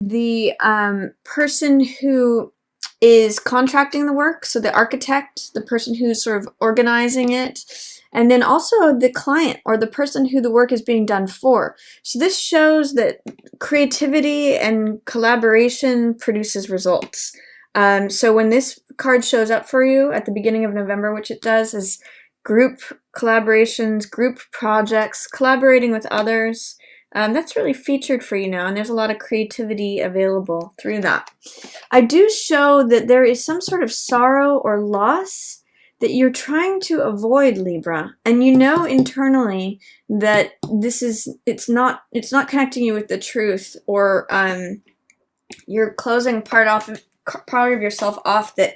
the person who is contracting the work, so the architect, the person who's sort of organizing it, and then also the client or the person who the work is being done for. So this shows that creativity and collaboration produces results. So when this card shows up for you at the beginning of November, which it does, is group collaborations, group projects, collaborating with others. That's really featured for you now, and there's a lot of creativity available through that. I do show that there is some sort of sorrow or loss that you're trying to avoid, Libra, and you know internally that it's not connecting you with the truth, or you're closing part of yourself off that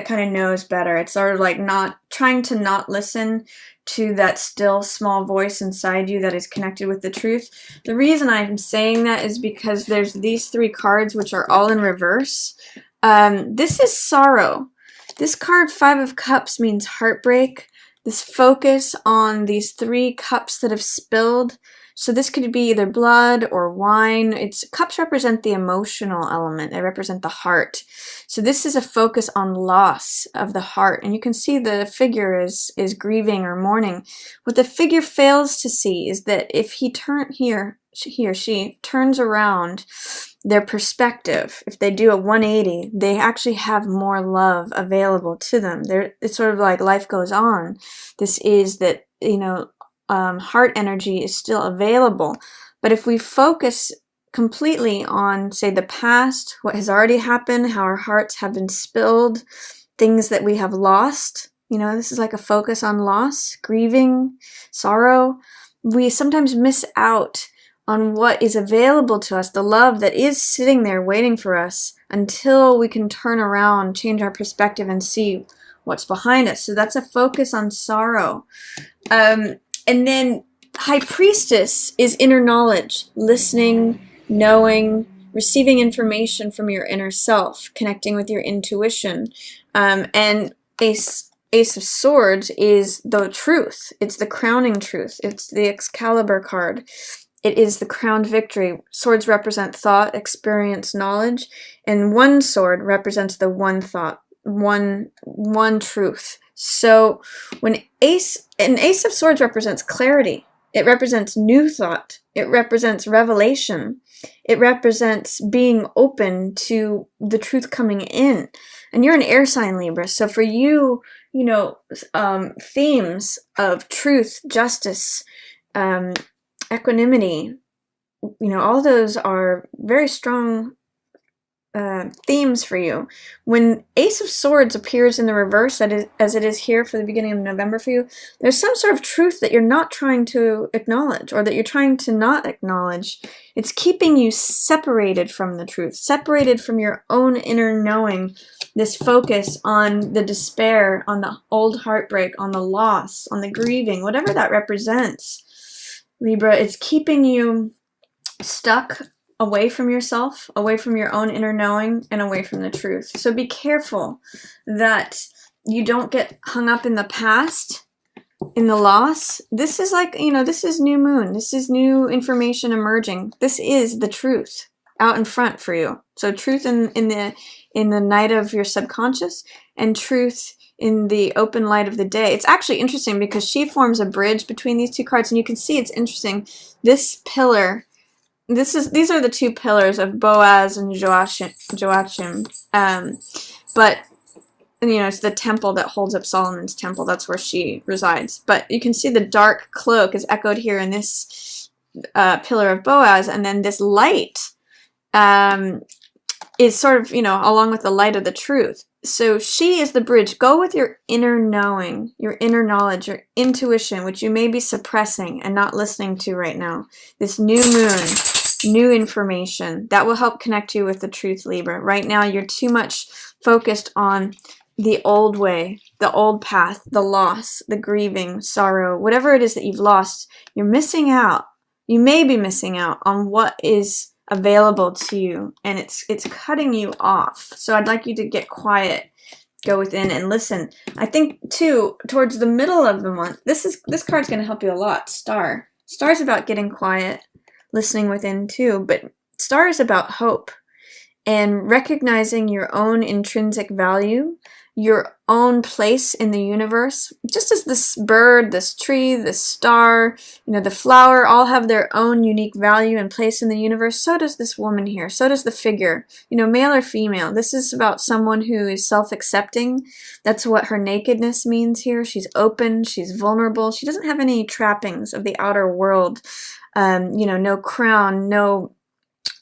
kind of knows better. It's sort of like not trying to not listen to that still small voice inside you that is connected with the truth. The reason I'm saying that is because there's these three cards which are all in reverse. This is sorrow. This card, Five of Cups, means heartbreak. This focus on these three cups that have spilled. So this could be either blood or wine. Cups represent the emotional element. They represent the heart. So this is a focus on loss of the heart. And you can see the figure is grieving or mourning. What the figure fails to see is that if he or she turns around their perspective, if they do a 180, they actually have more love available to them. It's sort of like life goes on. This is that, heart energy is still available. But if we focus completely on, say, the past, what has already happened, how our hearts have been spilled, things that we have lost, this is like a focus on loss, grieving, sorrow, we sometimes miss out on what is available to us, the love that is sitting there waiting for us until we can turn around, change our perspective, and see what's behind us. So that's a focus on sorrow. And then High Priestess is inner knowledge, listening, knowing, receiving information from your inner self, connecting with your intuition. And Ace of Swords is the truth. It's the crowning truth. It's the Excalibur card. It is the crowned victory. Swords represent thought, experience, knowledge, and one sword represents the one thought, one truth. So when an Ace of Swords represents clarity, it represents new thought, it represents revelation, it represents being open to the truth coming in. And you're an air sign, Libra, so for you, themes of truth, justice, equanimity, all those are very strong themes for you. When Ace of Swords appears in the reverse, as it is here for the beginning of November for you, there's some sort of truth that you're not trying to acknowledge, or that you're trying to not acknowledge. It's keeping you separated from the truth, separated from your own inner knowing, this focus on the despair, on the old heartbreak, on the loss, on the grieving, whatever that represents. Libra, it's keeping you stuck away from yourself, away from your own inner knowing, and away from the truth. So be careful that you don't get hung up in the past, in the loss. This is like, this is new moon. This is new information emerging. This is the truth out in front for you. So truth in the night of your subconscious, and truth in the open light of the day. It's actually interesting because she forms a bridge between these two cards, and you can see it's interesting. This pillar, these are the two pillars of Boaz and Joachim. But it's the temple that holds up Solomon's temple. That's where she resides. But you can see the dark cloak is echoed here in this pillar of Boaz, and then this light is sort of, along with the light of the truth. So she is the bridge. Go with your inner knowing, your inner knowledge, your intuition, which you may be suppressing and not listening to right now. This new moon, new information, that will help connect you with the truth, Libra. Right now, you're too much focused on the old way, the old path, the loss, the grieving, sorrow, whatever it is that you've lost. You're missing out. You may be missing out on what is available to you, and it's cutting you off. So I'd like you to get quiet, go within and listen. I think too, towards the middle of the month, this card's going to help you a lot. Star's about getting quiet, listening within too, but Star is about hope and recognizing your own intrinsic value, your own place in the universe. Just as this bird, this tree, this star, the flower all have their own unique value and place in the universe, so does this woman here. So does the figure, male or female. This is about someone who is self-accepting. That's what her nakedness means here. She's open, she's vulnerable. She doesn't have any trappings of the outer world. No crown, no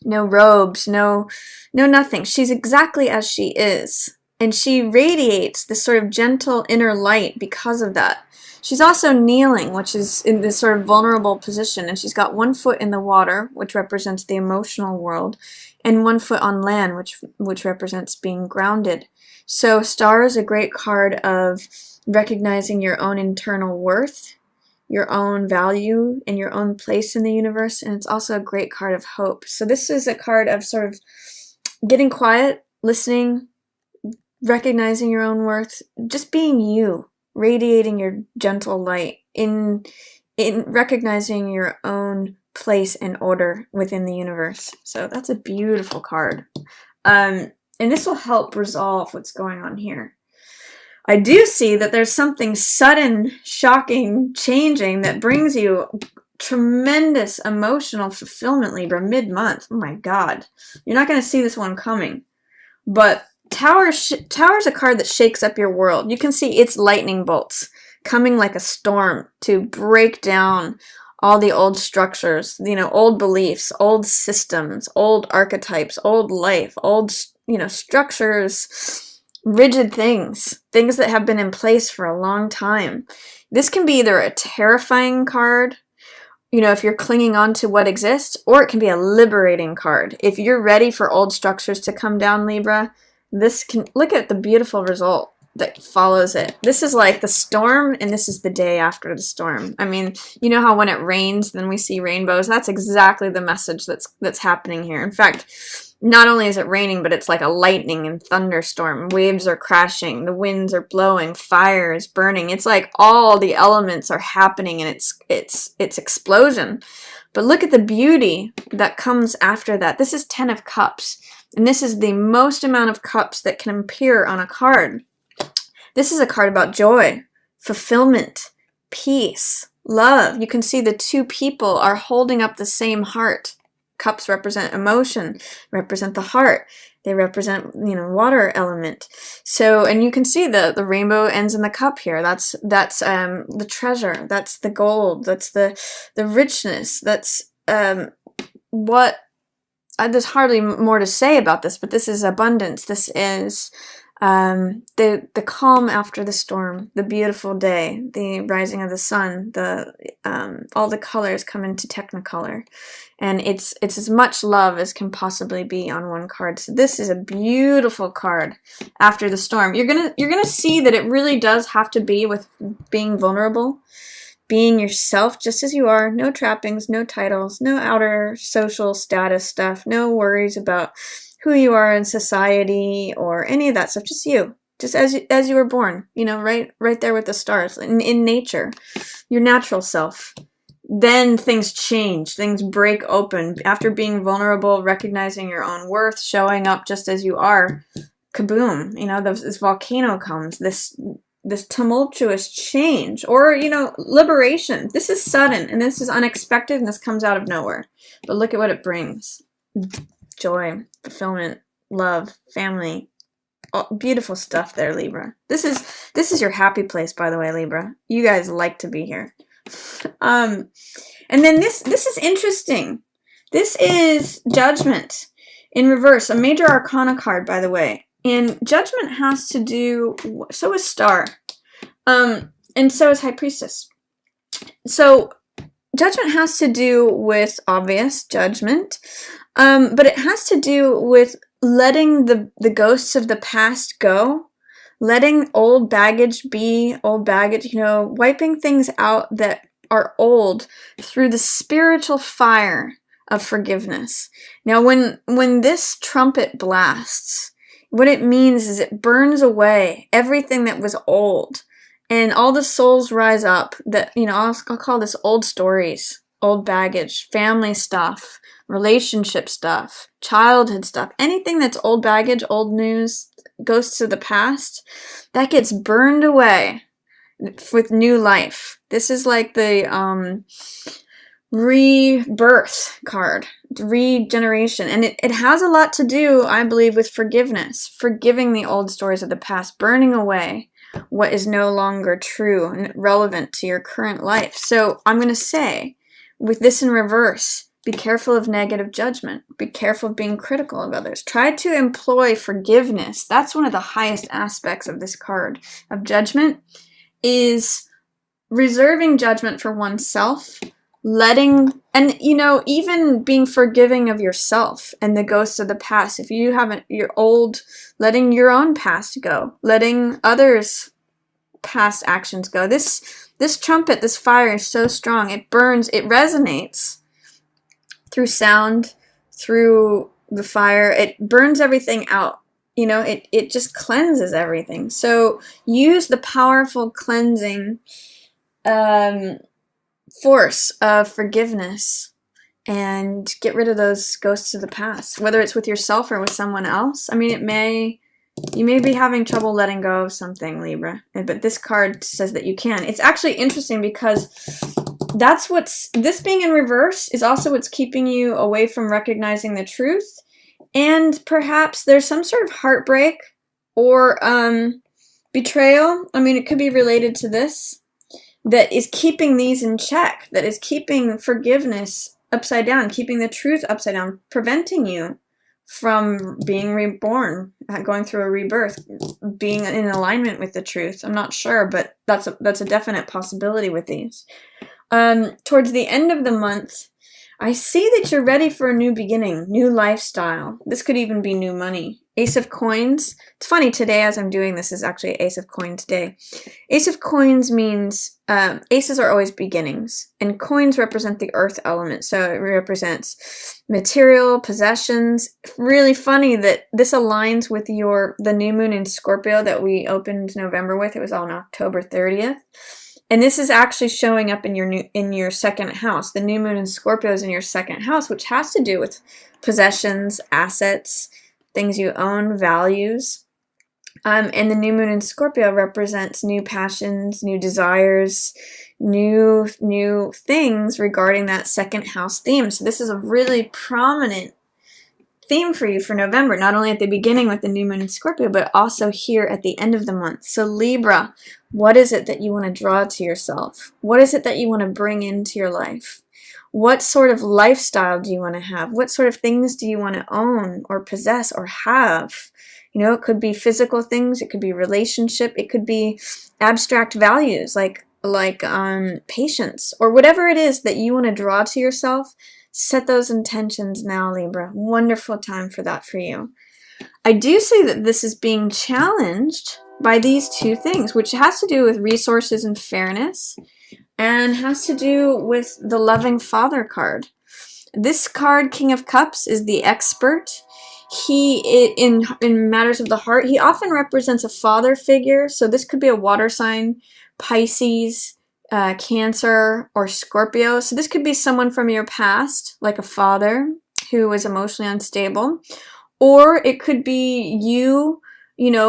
robes, no nothing. She's exactly as she is. And she radiates this sort of gentle inner light because of that. She's also kneeling, which is in this sort of vulnerable position. And she's got one foot in the water, which represents the emotional world, and one foot on land, which represents being grounded. So Star is a great card of recognizing your own internal worth, your own value, and your own place in the universe. And it's also a great card of hope. So this is a card of sort of getting quiet, listening, recognizing your own worth, just being you, radiating your gentle light, in recognizing your own place and order within the universe. So that's a beautiful card. And this will help resolve what's going on here. I do see that there's something sudden, shocking, changing that brings you tremendous emotional fulfillment, Libra, mid-month. Oh my God. You're not going to see this one coming. But Tower's a card that shakes up your world. You can see its lightning bolts coming like a storm to break down all the old structures, old beliefs, old systems, old archetypes, old life, old, structures, rigid things that have been in place for a long time. This can be either a terrifying card, if you're clinging on to what exists, or it can be a liberating card. If you're ready for old structures to come down, Libra, this can, look at the beautiful result that follows it. This is like the storm, and this is the day after the storm. I mean, you know how when it rains, then we see rainbows? That's exactly the message that's happening here. In fact, not only is it raining, but it's like a lightning and thunderstorm. Waves are crashing, the winds are blowing, fire is burning. It's like all the elements are happening, and it's explosion. But look at the beauty that comes after that. This is 10 of Cups. And this is the most amount of cups that can appear on a card. This is a card about joy, fulfillment, peace, love. You can see the two people are holding up the same heart. Cups represent emotion, represent the heart. They represent, water element. So, and you can see the rainbow ends in the cup here. That's the treasure. That's the gold. That's the richness. That's what. There's hardly more to say about this, but this is abundance. This is the calm after the storm, the beautiful day, the rising of the sun. All the colors come into Technicolor, and it's as much love as can possibly be on one card. So this is a beautiful card after the storm. You're gonna see that it really does have to be with being vulnerable. Being yourself just as you are, no trappings, no titles, no outer social status stuff, no worries about who you are in society or any of that stuff, just you. Just as you were born, right there with the stars, in nature, your natural self. Then things change, things break open. After being vulnerable, recognizing your own worth, showing up just as you are, kaboom, this volcano comes, this tumultuous change, or, liberation. This is sudden, and this is unexpected, and this comes out of nowhere. But look at what it brings. Joy, fulfillment, love, family. Oh, beautiful stuff there, Libra. This is your happy place, by the way, Libra. You guys like to be here. And then this is interesting. This is Judgment in reverse, a major arcana card, by the way. And Judgment has to do, so is Star, and so is High Priestess. So Judgment has to do with obvious judgment, but it has to do with letting the ghosts of the past go, letting old baggage be old baggage, wiping things out that are old through the spiritual fire of forgiveness. Now, when this trumpet blasts, what it means is it burns away everything that was old, and all the souls rise up that, I'll call this old stories. old baggage, family stuff, relationship stuff, childhood stuff, anything that's old baggage, old news, ghosts of the past, that gets burned away with new life. This is like the rebirth card, regeneration. And it has a lot to do, I believe, with forgiveness, forgiving the old stories of the past, burning away what is no longer true and relevant to your current life. So I'm going to say, with this in reverse, be careful of negative judgment. Be careful of being critical of others. Try to employ forgiveness. That's one of the highest aspects of this card of judgment, is reserving judgment for oneself, letting, and even being forgiving of yourself and the ghosts of the past. If you haven't, you're old, letting your own past go, letting others' past actions go. This trumpet, this fire is so strong. It burns, it resonates through sound, through the fire. It burns everything out. It just cleanses everything. So use the powerful cleansing force of forgiveness and get rid of those ghosts of the past, whether it's with yourself or with someone else. I mean, you may be having trouble letting go of something, Libra, but this card says that you can. It's actually interesting because this being in reverse is also what's keeping you away from recognizing the truth. And perhaps there's some sort of heartbreak or betrayal. I mean, it could be related to this, that is keeping these in check, that is keeping forgiveness upside down, keeping the truth upside down, preventing you from being reborn, going through a rebirth, being in alignment with the truth. I'm not sure, but that's a definite possibility with these. Towards the end of the month, I see that you're ready for a new beginning, new lifestyle. This could even be new money. Ace of Coins. It's funny, today as I'm doing this is actually Ace of Coins day. Ace of Coins means, aces are always beginnings, and coins represent the earth element, so it represents material, possessions. Really funny that this aligns with the new moon in Scorpio that we opened November with. It was on October 30th. And this is actually showing up in your second house. The new moon in Scorpio is in your second house, which has to do with possessions, assets, things you own, values. And the new moon in Scorpio represents new passions, new desires, new things regarding that second house theme. So this is a really prominent theme for you for November, not only at the beginning with the new moon in Scorpio, but also here at the end of the month. So Libra, what is it that you want to draw to yourself? What is it that you want to bring into your life? What sort of lifestyle do you want to have? What sort of things do you want to own or possess or have? It could be physical things, it could be relationship, it could be abstract values like patience, or whatever it is that you want to draw to yourself. Set those intentions now, Libra. Wonderful time for that for you. I do say that this is being challenged by these two things, which has to do with resources and fairness, and has to do with the loving father card. This card, King of Cups, is the expert. In matters of the heart, he often represents a father figure. So this could be a water sign, Pisces, Cancer, or Scorpio. So this could be someone from your past, like a father who was emotionally unstable, or it could be you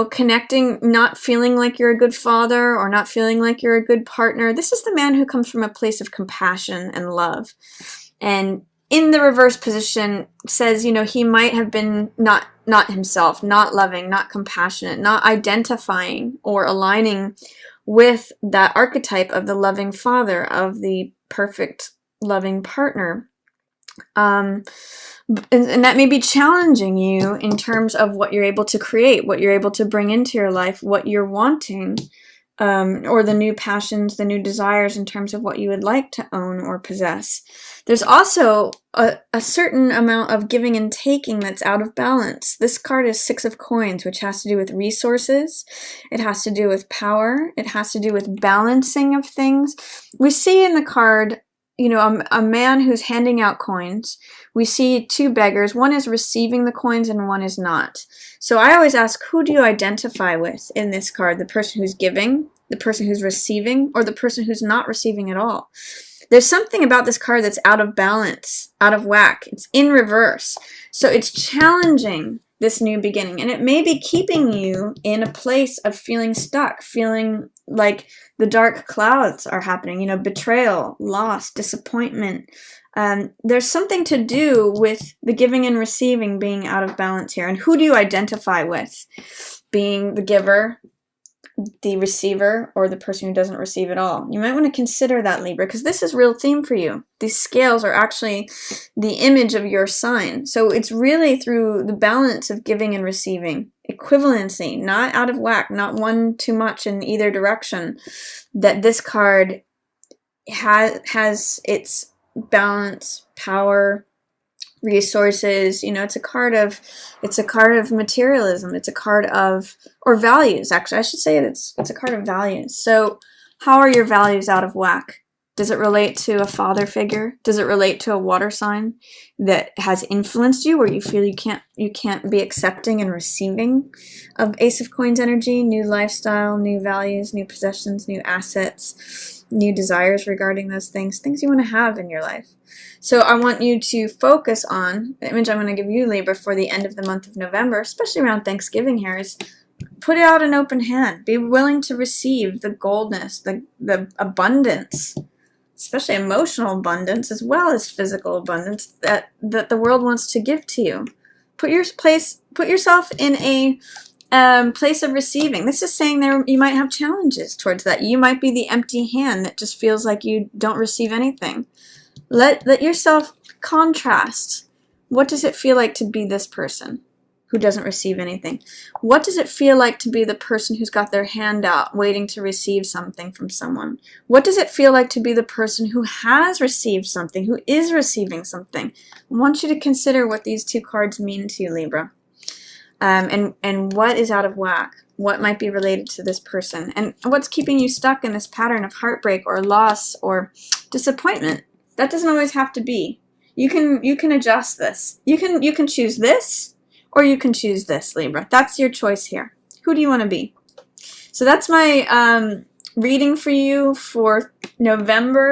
connecting, not feeling like you're a good father or not feeling like you're a good partner. This is the man who comes from a place of compassion and love. And in the reverse position says, he might have been not himself, not loving, not compassionate, not identifying or aligning with that archetype of the loving father, of the perfect loving partner. And that may be challenging you in terms of what you're able to create, what you're able to bring into your life, what you're wanting, or the new passions, the new desires in terms of what you would like to own or possess. There's also a certain amount of giving and taking that's out of balance. This card is Six of Coins, which has to do with resources. It has to do with power. It has to do with balancing of things. We see in the card, a man who's handing out coins. We see two beggars. One is receiving the coins and one is not. So I always ask, who do you identify with in this card? The person who's giving, the person who's receiving, or the person who's not receiving at all? There's something about this card that's out of balance, out of whack. It's in reverse. So it's challenging this new beginning, and it may be keeping you in a place of feeling stuck, feeling like the dark clouds are happening, you know, betrayal, loss, disappointment. There's something to do with the giving and receiving being out of balance here. And who do you identify with? Being the giver, the receiver, or the person who doesn't receive at all? You might want to consider that, Libra, because this is real theme for you. These scales are actually the image of your sign. So it's really through the balance of giving and receiving, equivalency, not out of whack, not one too much in either direction, that this card has its balance, power, resources. You know, it's a card of materialism. It's a card of, or values, actually. I should say it's a card of values. So how are your values out of whack? Does it relate to a father figure? Does it relate to a water sign that has influenced you, where you feel you can't be accepting and receiving of Ace of Coins energy, new lifestyle, new values, new possessions, new assets, new desires regarding those things you want to have in your life? So I want you to focus on the image I'm going to give you, Libra, for the end of the month of November, especially around Thanksgiving here, is put out an open hand. Be willing to receive the goldness, the abundance, especially emotional abundance as well as physical abundance that the world wants to give to you. Put yourself in a place of receiving. This is saying you might have challenges towards that. You might be the empty hand that just feels like you don't receive anything. Let yourself contrast. What does it feel like to be this person who doesn't receive anything? What does it feel like to be the person who's got their hand out waiting to receive something from someone? What does it feel like to be the person who has received something, who is receiving something? I want you to consider what these two cards mean to you, Libra. And what is out of whack? What might be related to this person? And what's keeping you stuck in this pattern of heartbreak or loss or disappointment? That doesn't always have to be. You can adjust this. You can choose this, or you can choose this, Libra. That's your choice here. Who do you want to be? So that's my reading for you for November.